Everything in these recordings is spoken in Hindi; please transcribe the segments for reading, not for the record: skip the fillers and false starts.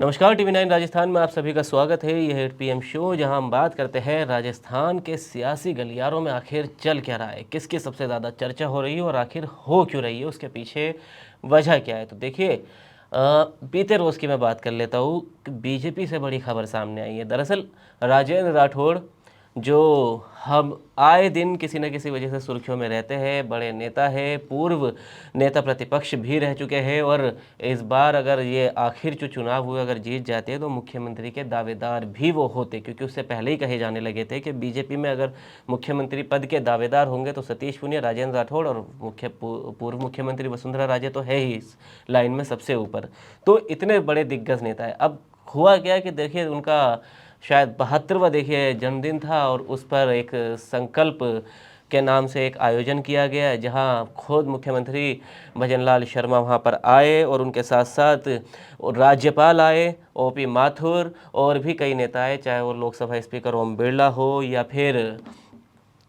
नमस्कार, टीवी 9 राजस्थान में आप सभी का स्वागत है। यह 8 PM शो, जहां हम बात करते हैं राजस्थान के सियासी गलियारों में आखिर चल क्या रहा है, किसकी सबसे ज़्यादा चर्चा हो रही है और आखिर हो क्यों रही है, उसके पीछे वजह क्या है। तो देखिए, बीते रोज़ की मैं बात कर लेता हूँ कि बीजेपी से बड़ी खबर सामने आई है। दरअसल राजेंद्र राठौड़, जो हम आए दिन किसी न किसी वजह से सुर्खियों में रहते हैं, बड़े नेता है, पूर्व नेता प्रतिपक्ष भी रह चुके हैं, और इस बार अगर ये आखिर जो चुनाव हुए अगर जीत जाते हैं तो मुख्यमंत्री के दावेदार भी वो होते, क्योंकि उससे पहले ही कहे जाने लगे थे कि बीजेपी में अगर मुख्यमंत्री पद के दावेदार होंगे तो सतीश पूनिया, राजेंद्र राठौड़ और पूर्व मुख्यमंत्री वसुंधरा राजे तो है ही इस लाइन में सबसे ऊपर। तो इतने बड़े दिग्गज नेता है। अब हुआ क्या कि देखिए, उनका शायद 72वां देखिए जन्मदिन था, और उस पर एक संकल्प के नाम से एक आयोजन किया गया, जहां खुद मुख्यमंत्री भजनलाल शर्मा वहां पर आए, और उनके साथ साथ राज्यपाल आए, OP माथुर, और भी कई नेता आए, चाहे वो लोकसभा स्पीकर ओम बिरला हो या फिर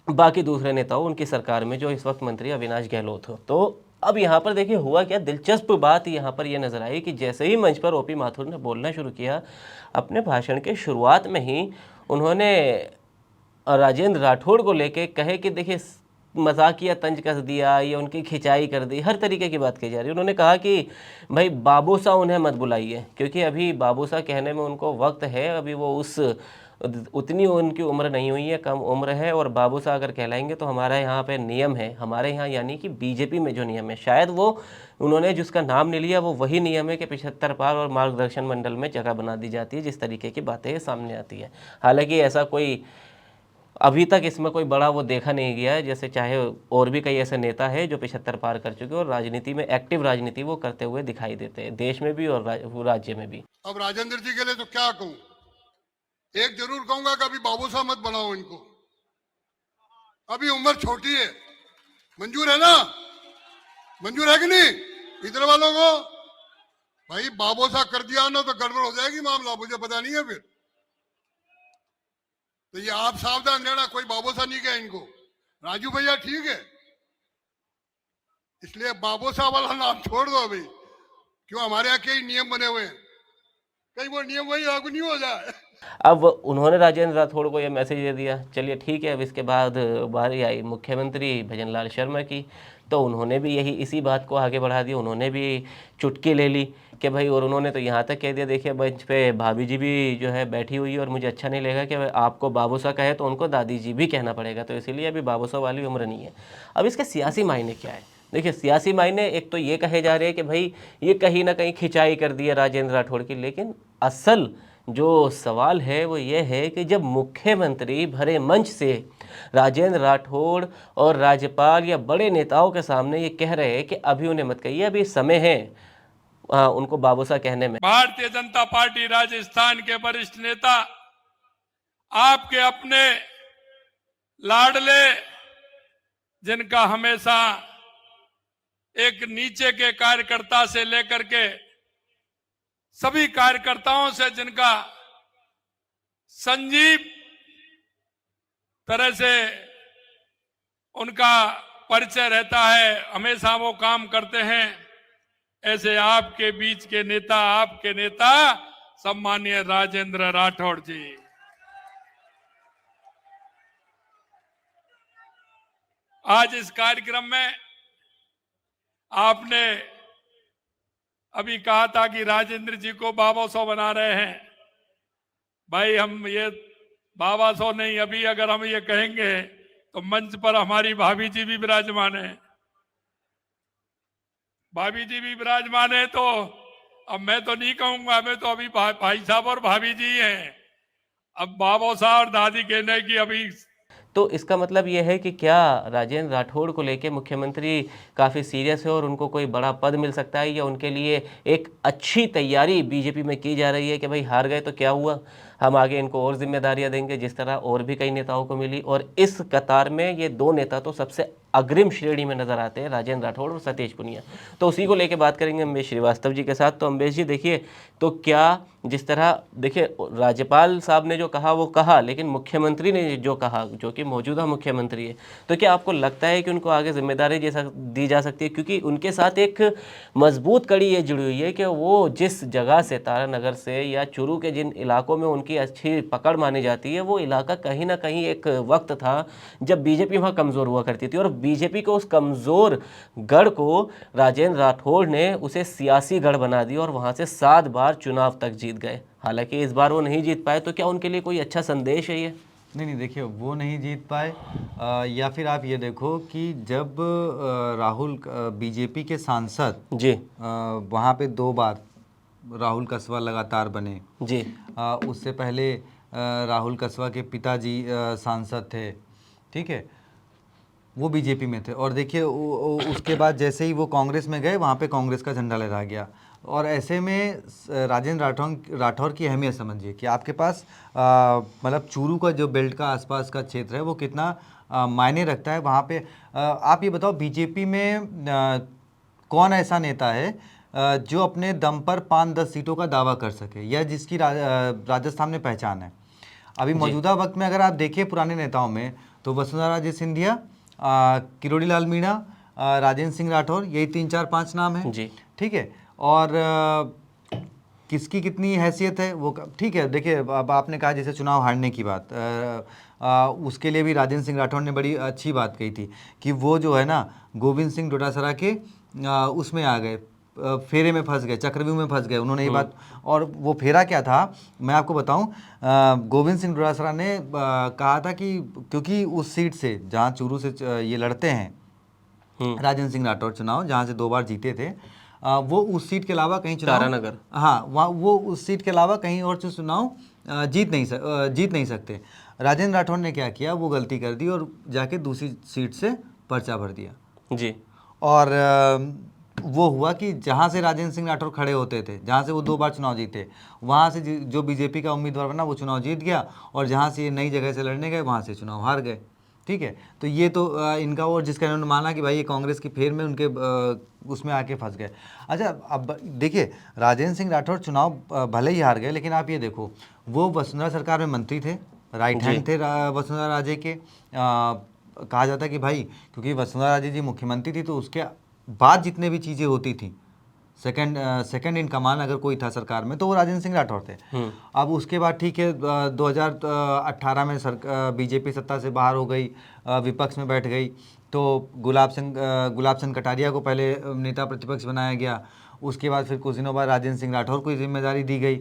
बाकी दूसरे नेता हो उनकी सरकार में जो इस वक्त मंत्री अविनाश गहलोत हो। तो अब यहाँ पर देखिए हुआ क्या, दिलचस्प बात यहाँ पर यह नजर आई कि जैसे ही मंच पर OP माथुर ने बोलना शुरू किया, अपने भाषण के शुरुआत में ही उन्होंने राजेंद्र राठौड़ को लेके कहे कि देखिए, मजाकिया तंज कस दिया या उनकी खिंचाई कर दी, हर तरीके की बात की जा रही है। उन्होंने कहा कि भाई बाबूसा उन्हें मत बुलाइए, क्योंकि अभी बाबूसा कहने में उनको वक्त है, अभी वो उतनी उनकी उम्र नहीं हुई है, कम उम्र है, और बाबूसा अगर कहलाएंगे तो हमारा यहाँ पे नियम है, हमारे यहाँ यानी कि बीजेपी में जो नियम है, शायद वो उन्होंने जिसका नाम नहीं लिया वो वही नियम है कि 75 पार और मार्गदर्शन मंडल में जगह बना दी जाती है, जिस तरीके की बातें सामने आती है। हालांकि ऐसा कोई अभी तक इसमें कोई बड़ा वो देखा नहीं गया है, जैसे चाहे और भी कई ऐसे नेता हैं जो 75 पार कर चुके और राजनीति में एक्टिव राजनीति वो करते हुए दिखाई देते हैं, देश में भी और राज्य में भी। अब राजेंद्र जी के लिए तो क्या कहूं, एक जरूर कहूंगा कि अभी बाबूसा मत बनाओ इनको, अभी उम्र छोटी है। मंजूर है ना? मंजूर है कि नहीं इधर वालों को? भाई बाबूसा कर दिया ना तो गड़बड़ हो जाएगी मामला, मुझे पता नहीं है फिर। तो ये आप सावधान रहना, कोई बाबूसा नहीं कहे इनको। राजू भैया ठीक है, इसलिए बाबूसा वाला नाम छोड़ दो अभी। क्यों, हमारे यहाँ कई नियम बने हुए हैं, कहीं वो नियम वही लागू नहीं हो जाए। अब उन्होंने राजेंद्र राठौड़ को यह मैसेज दे दिया, चलिए ठीक है। अब इसके बाद बारी आई मुख्यमंत्री भजनलाल शर्मा की, तो उन्होंने भी इसी बात को आगे बढ़ा दिया, उन्होंने भी चुटकी ले ली कि भाई, और उन्होंने तो यहाँ तक कह दिया, देखिए मंच पे भाभी जी भी जो है बैठी हुई है, और मुझे अच्छा नहीं लगेगा कि आपको बाबूसा कहे तो उनको दादी जी भी कहना पड़ेगा, तो इसीलिए अभी बाबूसा वाली उम्र नहीं है। अब इसके सियासी मायने क्या है? देखिए, सियासी मायने एक तो ये कहे जा रहे हैं कि भाई ये कहीं ना कहीं खिंचाई कर दी है राजेंद्र राठौड़ की, लेकिन असल जो सवाल है वो ये है कि जब मुख्यमंत्री भरे मंच से राजेंद्र राठौड़ और राज्यपाल या बड़े नेताओं के सामने ये कह रहे हैं कि अभी उन्हें मत कहिए, अभी समय है उनको बाबूसा कहने में। भारतीय जनता पार्टी राजस्थान के वरिष्ठ नेता, आपके अपने लाडले, जिनका हमेशा एक नीचे के कार्यकर्ता से लेकर के सभी कार्यकर्ताओं से जिनका संजीव तरह से उनका परिचय रहता है, हमेशा वो काम करते हैं, ऐसे आपके बीच के नेता, आपके नेता सम्मानीय राजेंद्र राठौड़ जी, आज इस कार्यक्रम में आपने अभी कहा था कि राजेंद्र जी को बाबा सौ बना रहे हैं। भाई, हम ये बाबा सौ नहीं, अभी अगर हम ये कहेंगे तो मंच पर हमारी भाभी जी भी विराजमान है, भाभी जी भी विराजमान है, तो अब मैं तो नहीं कहूंगा, मैं तो अभी भाई साहब और भाभी जी हैं, अब बाबा साहब और दादी कहने की अभी। तो इसका मतलब ये है कि क्या राजेंद्र राठौड़ को लेके मुख्यमंत्री काफ़ी सीरियस है और उनको कोई बड़ा पद मिल सकता है, या उनके लिए एक अच्छी तैयारी बीजेपी में की जा रही है कि भाई हार गए तो क्या हुआ, हम आगे इनको और जिम्मेदारियां देंगे, जिस तरह और भी कई नेताओं को मिली। और इस कतार में ये दो नेता तो सबसे अग्रिम श्रेणी में नजर आते हैं, राजेंद्र राठौड़ और सतीश पुनिया। तो उसी को लेके बात करेंगे अम्बेश श्रीवास्तव जी के साथ। तो अम्बेश जी देखिए, तो क्या जिस तरह देखिए राज्यपाल साहब ने जो कहा वो कहा, लेकिन मुख्यमंत्री ने जो कहा, जो कि मौजूदा मुख्यमंत्री है, तो क्या आपको लगता है कि उनको आगे जिम्मेदारी दी जा सकती है? क्योंकि उनके साथ एक मजबूत कड़ी ये जुड़ी हुई है कि वो जिस जगह से, तारानगर से या चूरू के जिन इलाकों में उनकी अच्छी पकड़ मानी जाती है, वो इलाका कहीं ना कहीं एक वक्त था जब बीजेपी वहाँ कमज़ोर हुआ करती थी, और बीजेपी को उस कमज़ोर गढ़ को राजेंद्र राठौड़ ने उसे सियासी गढ़ बना दिया और वहाँ से 7 बार चुनाव तक जीत गए। हालांकि इस बार वो नहीं जीत पाए, तो क्या उनके लिए कोई अच्छा संदेश है ये? नहीं, देखिए वो नहीं जीत पाए। या फिर आप ये देखो कि जब राहुल बीजेपी के सांसद जी वहाँ पे 2 बार राहुल कसवा लगातार बने जी, उससे पहले राहुल कसवा के पिताजी सांसद थे, ठीक है, वो बीजेपी में थे। और देखिए उसके बाद जैसे ही वो कांग्रेस में गए, वहाँ पे कांग्रेस का झंडा लहरा गया। और ऐसे में राजेंद्र राठौर की अहमियत समझिए कि आपके पास मतलब चूरू का जो बेल्ट का आसपास का क्षेत्र है वो कितना मायने रखता है वहाँ पे। आप ये बताओ बीजेपी में कौन ऐसा नेता है जो अपने दम पर 5-10 सीटों का दावा कर सके, या जिसकी राजस्थान में पहचान है। अभी मौजूदा वक्त में अगर आप देखिए पुराने नेताओं में, तो वसुंधरा राजे सिंधिया, किरोड़ी लाल मीणा, राजेंद्र सिंह राठौर, यही 3-4-5 नाम हैं जी, ठीक है। और किसकी कितनी हैसियत है वो ठीक है। देखिए अब आपने कहा जैसे चुनाव हारने की बात, उसके लिए भी राजेंद्र सिंह राठौर ने बड़ी अच्छी बात कही थी कि वो जो है ना गोविंद सिंह डोटासरा के उसमें आ गए, फेरे में फंस गए, चक्रव्यूह में फंस गए उन्होंने ये बात। और वो फेरा क्या था मैं आपको बताऊं, गोविंद सिंह डोटासरा ने कहा था कि क्योंकि उस सीट से जहां चूरू से ये लड़ते हैं राजेंद्र सिंह राठौर चुनाव, जहां से 2 बार जीते थे, वो उस सीट के अलावा कहीं चुनाव, तारानगर, हाँ वहाँ वो उस सीट के अलावा कहीं और चुनाव जीत नहीं सकते। राजेंद्र राठौर ने क्या किया, वो गलती कर दी और जाके दूसरी सीट से पर्चा भर दिया जी। और वो हुआ कि जहाँ से राजेंद्र सिंह राठौर खड़े होते थे, जहाँ से वो 2 बार चुनाव जीते, वहाँ से जो बीजेपी का उम्मीदवार बना वो चुनाव जीत गया, और जहाँ से ये नई जगह से लड़ने गए वहाँ से चुनाव हार गए, ठीक है। तो ये तो इनका, और जिसका इन्होंने माना कि भाई ये कांग्रेस की फेर में उनके उसमें आके फंस गए। अच्छा अब देखिए राजेंद्र सिंह राठौर चुनाव भले ही हार गए, लेकिन आप ये देखो वो वसुंधरा सरकार में मंत्री थे, राइट हैंड थे वसुंधरा राजे के। कहा जाता है कि भाई क्योंकि वसुंधरा राजे जी मुख्यमंत्री थी, तो उसके बाद जितने भी चीज़ें होती थी, सेकंड इन कमान अगर कोई था सरकार में तो वो राजेंद्र सिंह राठौर थे। अब उसके बाद ठीक है 2018 में बीजेपी सत्ता से बाहर हो गई, विपक्ष में बैठ गई, तो गुलाब चंद कटारिया को पहले नेता प्रतिपक्ष बनाया गया। उसके बाद फिर कुछ दिनों बाद राजेंद्र सिंह राठौर को जिम्मेदारी दी गई।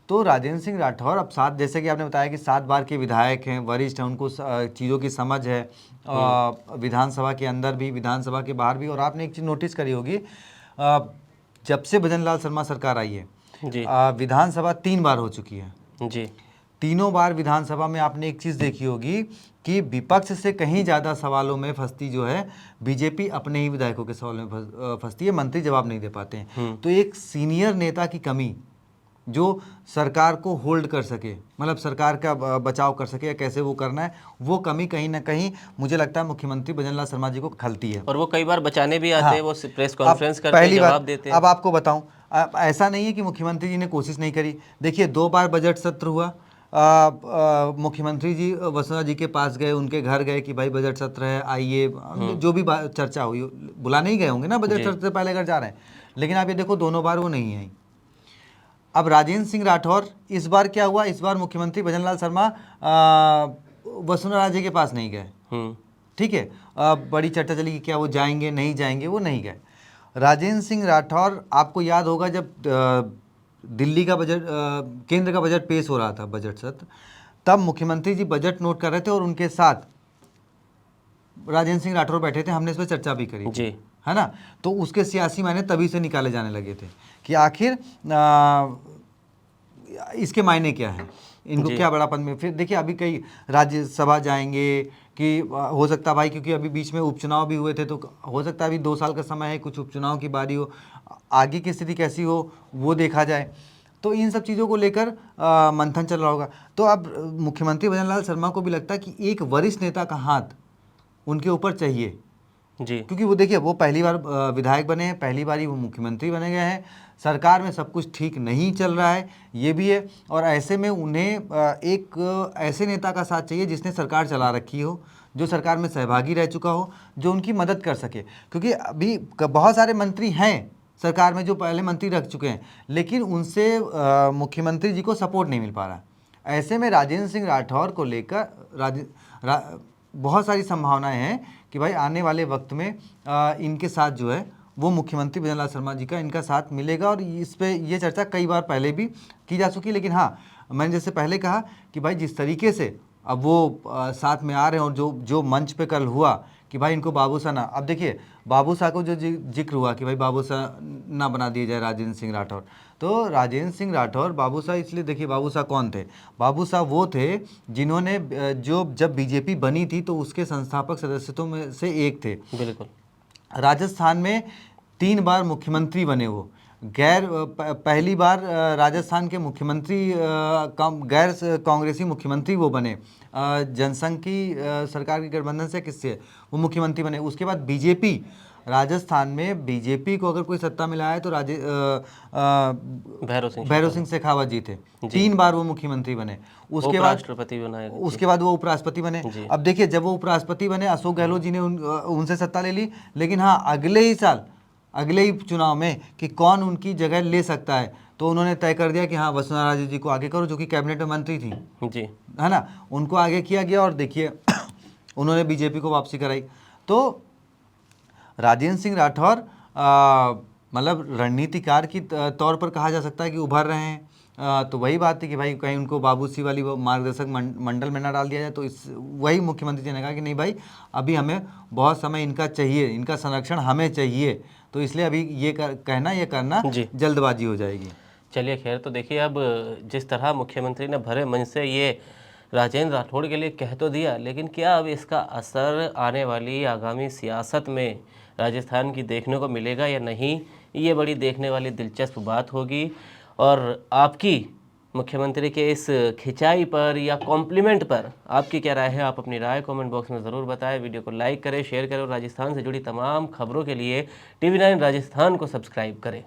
तो राजेंद्र सिंह राठौर अब 7, जैसे कि आपने बताया कि 7 बार के विधायक हैं, वरिष्ठ हैं, उनको चीज़ों की समझ है विधानसभा के अंदर भी, विधानसभा के बाहर भी। और आपने एक चीज़ नोटिस करी होगी, जब से भजनलाल शर्मा सरकार आई है विधानसभा 3 बार हो चुकी है जी। तीनों बार विधानसभा में आपने एक चीज़ देखी होगी कि विपक्ष से कहीं ज़्यादा सवालों में फंसती जो है बीजेपी अपने ही विधायकों के सवालों में फंसती है, मंत्री जवाब नहीं दे पाते हैं। तो एक सीनियर नेता की कमी जो सरकार को होल्ड कर सके, मतलब सरकार का बचाव कर सके या कैसे वो करना है, वो कमी कहीं ना कहीं मुझे लगता है मुख्यमंत्री भजनलाल शर्मा जी को खलती है। और वो कई बार बचाने भी आते हैं, वो प्रेस कॉन्फ्रेंस करते हैं, जवाब देते हैं। अब आपको बताऊं, ऐसा नहीं है कि मुख्यमंत्री जी ने कोशिश नहीं करी। देखिए 2 बार बजट सत्र हुआ, मुख्यमंत्री जी वसुंधरा जी के पास गए, उनके घर गए कि भाई बजट सत्र है आइए, जो भी चर्चा हुई, बुला नहीं गए होंगे ना बजट सत्र से पहले घर जा रहे हैं, लेकिन आप ये देखो दोनों बार वो नहीं आई। अब राजेंद्र सिंह राठौर, इस बार क्या हुआ, इस बार मुख्यमंत्री भजनलाल शर्मा वसुंधरा राजे के पास नहीं गए, ठीक है। बड़ी चर्चा चली कि क्या वो जाएंगे नहीं जाएंगे, वो नहीं गए। राजेंद्र सिंह राठौर, आपको याद होगा जब दिल्ली का बजट, केंद्र का बजट पेश हो रहा था, बजट सत्र, तब मुख्यमंत्री जी बजट नोट कर रहे थे और उनके साथ राजेंद्र सिंह राठौर बैठे थे, हमने इस पर चर्चा भी करी जी, है ना। तो उसके सियासी मायने तभी से निकाले जाने लगे थे कि आखिर इसके मायने क्या है, इनको क्या बड़ापन में। फिर देखिए अभी कई राज्यसभा जाएंगे कि हो सकता है भाई, क्योंकि अभी बीच में उपचुनाव भी हुए थे, तो हो सकता है अभी 2 साल का समय है, कुछ उपचुनाव की बारी हो, आगे की स्थिति कैसी हो वो देखा जाए। तो इन सब चीज़ों को लेकर मंथन चल रहा होगा। तो अब मुख्यमंत्री भजनलाल शर्मा को भी लगता है कि एक वरिष्ठ नेता का हाथ उनके ऊपर चाहिए, जी क्योंकि वो देखिए वो पहली बार विधायक बने हैं, पहली बार ही वो मुख्यमंत्री बने गए हैं, सरकार में सब कुछ ठीक नहीं चल रहा है, ये भी है। और ऐसे में उन्हें एक ऐसे नेता का साथ चाहिए जिसने सरकार चला रखी हो, जो सरकार में सहभागी रह चुका हो, जो उनकी मदद कर सके। क्योंकि अभी बहुत सारे मंत्री हैं सरकार में जो पहले मंत्री रख चुके हैं, लेकिन उनसे मुख्यमंत्री जी को सपोर्ट नहीं मिल पा रहा। ऐसे में राजेंद्र सिंह राठौर को लेकर बहुत सारी संभावनाएं हैं कि भाई आने वाले वक्त में इनके साथ जो है वो मुख्यमंत्री भजनलाल शर्मा जी का इनका साथ मिलेगा। और इस पे ये चर्चा कई बार पहले भी की जा चुकी है। लेकिन हाँ, मैंने जैसे पहले कहा कि भाई जिस तरीके से अब वो साथ में आ रहे हैं, और जो मंच पे कल हुआ कि भाई इनको बाबूसा ना, अब देखिए बाबूसा को जो जिक्र हुआ कि भाई बाबूसा ना बना दिया जाए राजेंद्र सिंह राठौर, तो राजेंद्र सिंह राठौर बाबूसा, इसलिए देखिए बाबूसा कौन थे? बाबूसा वो थे जिन्होंने जब बीजेपी बनी थी तो उसके संस्थापक सदस्यों में से एक थे। बिल्कुल। राजस्थान में 3 बार मुख्यमंत्री बने वो, पहली बार राजस्थान के मुख्यमंत्री गैर कांग्रेसी मुख्यमंत्री वो बने, जनसंघ की सरकार के गठबंधन से किससे वो मुख्यमंत्री बने। उसके बाद बीजेपी, राजस्थान में बीजेपी को अगर कोई सत्ता मिला है तो भैरव सिंह शेखावत जी थे, 3 बार वो मुख्यमंत्री बने। उसके बाद राष्ट्रपति बनाए, उसके बाद वो उपराष्ट्रपति बने। अब देखिए जब वो उपराष्ट्रपति बने, अशोक गहलोत जी ने उनसे सत्ता ले ली। लेकिन हाँ, अगले ही चुनाव में कि कौन उनकी जगह ले सकता है, तो उन्होंने तय कर दिया कि हाँ वसुंधरा राजे जी को आगे करो, जो कि कैबिनेट में मंत्री थी जी, है ना, उनको आगे किया गया। और देखिए उन्होंने बीजेपी को वापसी कराई। तो राजेंद्र सिंह राठौर मतलब रणनीतिकार की तौर पर कहा जा सकता है कि उभर रहे हैं। तो वही बात थी कि भाई कहीं उनको बाबूसी वाली मार्गदर्शक मंडल में ना डाल दिया जाए। तो वही मुख्यमंत्री जी ने कहा कि नहीं भाई, अभी हमें बहुत समय इनका चाहिए, इनका संरक्षण हमें चाहिए, तो इसलिए अभी ये कहना ये करना जल्दबाजी हो जाएगी। चलिए खैर, तो देखिए अब जिस तरह मुख्यमंत्री ने भरे मन से ये राजेंद्र राठौड़ के लिए कह तो दिया, लेकिन क्या अब इसका असर आने वाली आगामी सियासत में राजस्थान की देखने को मिलेगा या नहीं, ये बड़ी देखने वाली दिलचस्प बात होगी। और आपकी मुख्यमंत्री के इस खिंचाई पर या कॉम्प्लीमेंट पर आपकी क्या राय है? आप अपनी राय कमेंट बॉक्स में ज़रूर बताएं। वीडियो को लाइक करें, शेयर करें और राजस्थान से जुड़ी तमाम खबरों के लिए TV9 राजस्थान को सब्सक्राइब करें।